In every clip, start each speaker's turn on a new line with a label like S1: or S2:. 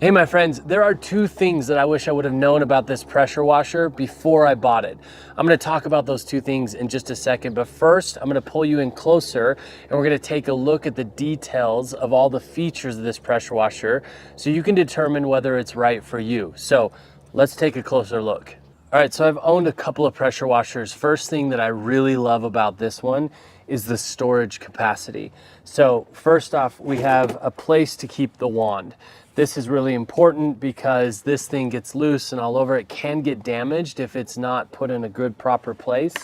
S1: Hey my friends, there are two things that I wish I would have known about this pressure washer before I bought it. I'm going to talk about those two things in just a second, but first I'm going to pull you in closer and we're going to take a look at the details of all the features of this pressure washer so you can determine whether it's right for you. So let's take a closer look. All right, so I've owned a couple of pressure washers. First thing that I really love about this one is the storage capacity. So first off, we have a place to keep the wand. This is really important because this thing gets loose and all over. It can get damaged if it's not put in a good proper place.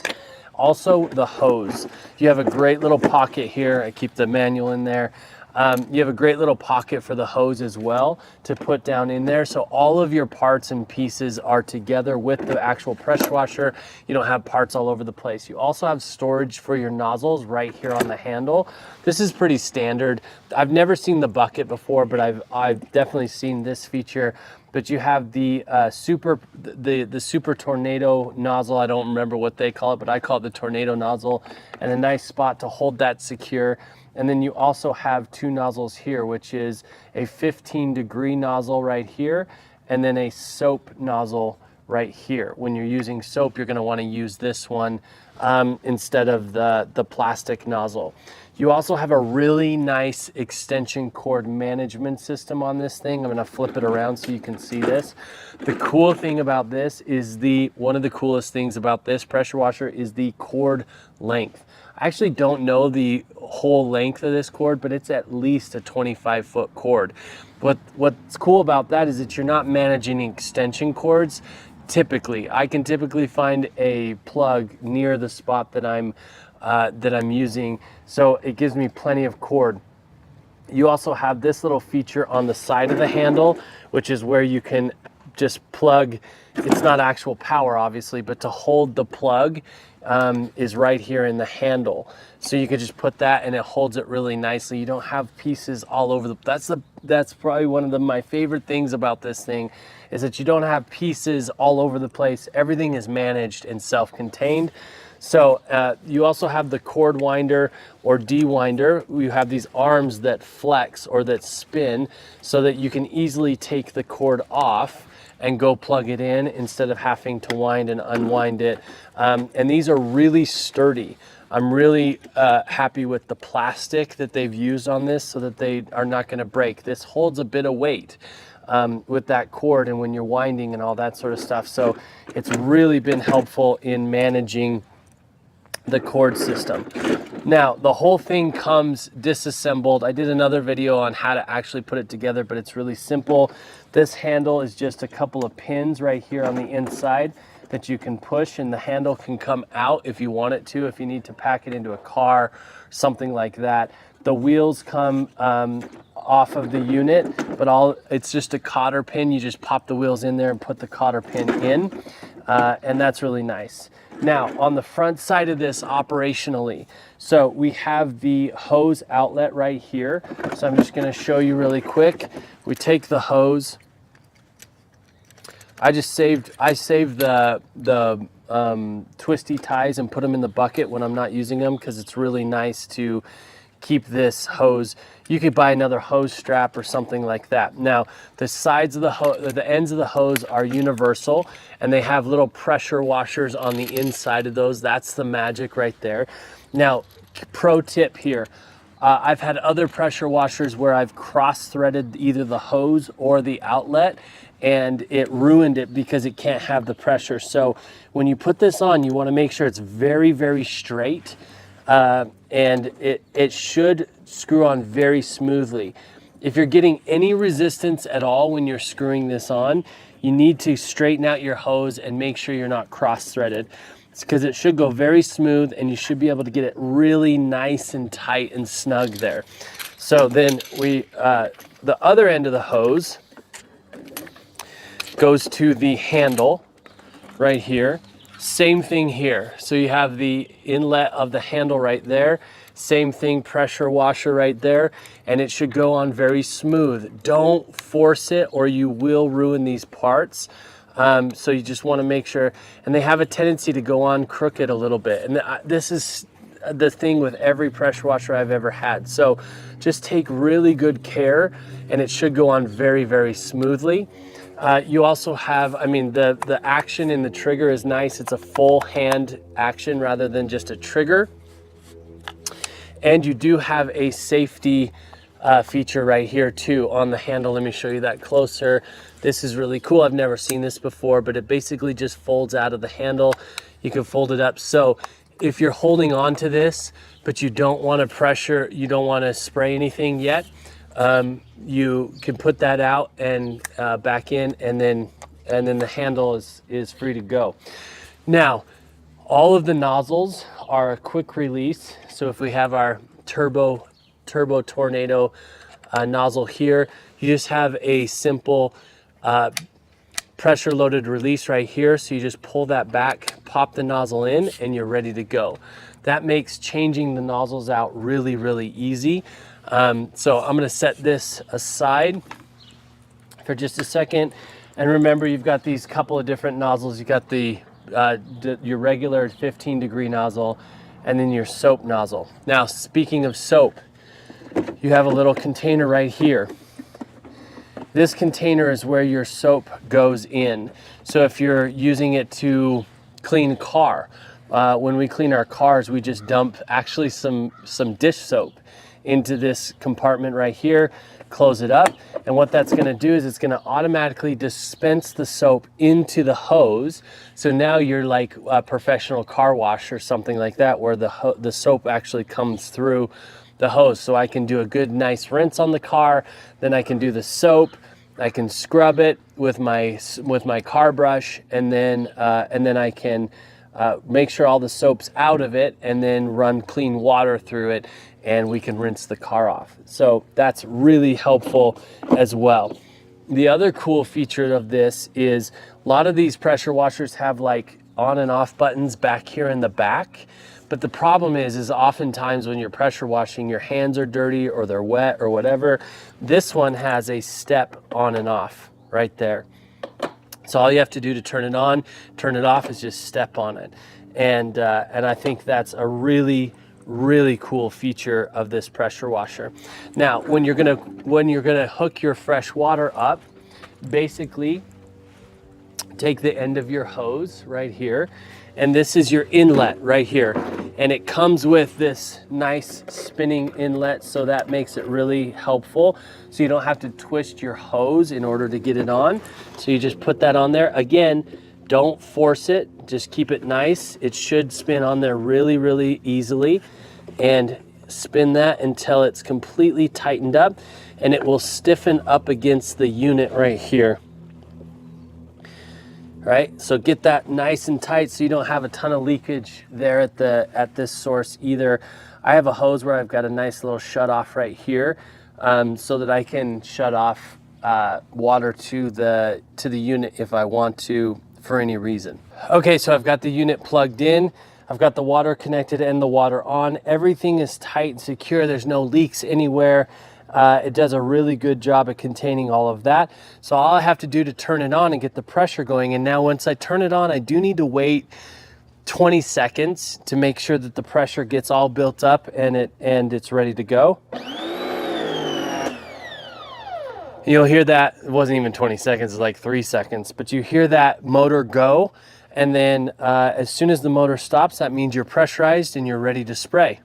S1: Also the hose. You have a great little pocket here. I keep the manual in there. You have a great little pocket for the hose as well to put down in there. So all of your parts and pieces are together with the actual pressure washer. You don't have parts all over the place. You also have storage for your nozzles right here on the handle. This is pretty standard. I've never seen the bucket before, but I've definitely seen this feature. But you have the super tornado nozzle. I don't remember what they call it, but I call it the tornado nozzle, and a nice spot to hold that secure. And then you also have two nozzles here, which is a 15-degree nozzle right here, and then a soap nozzle right here. When you're using soap, you're gonna wanna use this one instead of the plastic nozzle. You also have a really nice extension cord management system on this thing. I'm gonna flip it around so you can see this. The cool thing about this is one of the coolest things about this pressure washer is the cord length. I actually don't know the whole length of this cord, but it's at least a 25-foot cord. What's cool about that is that you're not managing extension cords. I can typically find a plug near the spot that I'm using, so it gives me plenty of cord. You also have this little feature on the side of the handle, which is where you can just plug. It's not actual power, obviously, but to hold the plug is right here in the handle. So you can just put that and it holds it really nicely. You don't have pieces all over that's probably one of my favorite things about this thing, is that you don't have pieces all over the place. Everything is managed and self-contained. So you also have the cord winder or de-winder. You have these arms that flex or that spin so that you can easily take the cord off and go plug it in instead of having to wind and unwind it. And these are really sturdy. I'm really happy with the plastic that they've used on this so that they are not gonna break. This holds a bit of weight with that cord and when you're winding and all that sort of stuff. So it's really been helpful in managing the cord system. Now, the whole thing comes disassembled. I did another video on how to actually put it together, but it's really simple. This handle is just a couple of pins right here on the inside that you can push, and the handle can come out if you want it to, if you need to pack it into a car, something like that. The wheels come off of the unit, but it's just a cotter pin. You just pop the wheels in there and put the cotter pin in, and that's really nice. Now, on the front side of this operationally, so we have the hose outlet right here. So I'm just gonna show you really quick. We take the hose. I saved the twisty ties and put them in the bucket when I'm not using them, because it's really nice to keep this hose. You could buy another hose strap or something like that. Now, the sides of the ends of the hose are universal, and they have little pressure washers on the inside of those. That's the magic right there. Now, pro tip here. I've had other pressure washers where I've cross-threaded either the hose or the outlet, and it ruined it because it can't have the pressure. So when you put this on, you want to make sure it's very, very straight, and it should screw on very smoothly. If you're getting any resistance at all when you're screwing this on, you need to straighten out your hose and make sure you're not cross-threaded. It's because it should go very smooth and you should be able to get it really nice and tight and snug there. So then the other end of the hose goes to the handle right here. Same thing here. So you have the inlet of the handle right there. Same thing, pressure washer right there, and it should go on very smooth. Don't force it or you will ruin these parts. So you just want to make sure, and they have a tendency to go on crooked a little bit. And this is the thing with every pressure washer I've ever had. So just take really good care and it should go on very, very smoothly. You also have, I mean, the action in the trigger is nice. It's a full hand action rather than just a trigger. And you do have a safety feature right here too on the handle. Let me show you that closer. This is really cool. I've never seen this before, but it basically just folds out of the handle. You can fold it up. So if you're holding on to this, but you don't want to pressure, you don't want to spray anything yet, you can put that out and back in, and then the handle is free to go. Now, all of the nozzles are a quick release. So if we have our turbo tornado nozzle here, you just have a simple pressure loaded release right here. So you just pull that back, pop the nozzle in, and you're ready to go. That makes changing the nozzles out really, really easy. So I'm gonna set this aside for just a second. And remember, you've got these couple of different nozzles. You got your regular 15-degree nozzle and then your soap nozzle. Now, speaking of soap, you have a little container right here. This container is where your soap goes in. So if you're using it to clean a car, when we clean our cars, we just dump actually some dish soap into this compartment right here, close it up, and what that's going to do is it's going to automatically dispense the soap into the hose. So now you're like a professional car wash or something like that, where the soap actually comes through the hose. So I can do a good nice rinse on the car, then I can do the soap, I can scrub it with my car brush, and then I can make sure all the soap's out of it, and then run clean water through it, and we can rinse the car off. So that's really helpful as well. The other cool feature of this is a lot of these pressure washers have like on and off buttons back here in the back. But the problem is oftentimes when you're pressure washing, your hands are dirty or they're wet or whatever. This one has a step on and off right there. So all you have to do to turn it on, turn it off is just step on it. And I think that's a really, really cool feature of this pressure washer. Now, when you're gonna hook your fresh water up, basically take the end of your hose right here, and this is your inlet right here. And it comes with this nice spinning inlet, so that makes it really helpful. So you don't have to twist your hose in order to get it on. So you just put that on there. Again, don't force it, just keep it nice. It should spin on there really, really easily. And spin that until it's completely tightened up, and it will stiffen up against the unit right here. Right, so get that nice and tight so you don't have a ton of leakage there at this source either. I have a hose where I've got a nice little shut off right here, so that I can shut off water to the unit if I want to for any reason. Okay, so I've got the unit plugged in. I've got the water connected and the water on. Everything is tight and secure. There's no leaks anywhere. It does a really good job at containing all of that. So all I have to do to turn it on and get the pressure going. And now once I turn it on, I do need to wait 20 seconds to make sure that the pressure gets all built up and it's ready to go. You'll hear that, it wasn't even 20 seconds, it's like 3 seconds, but you hear that motor go. And then as soon as the motor stops, that means you're pressurized and you're ready to spray.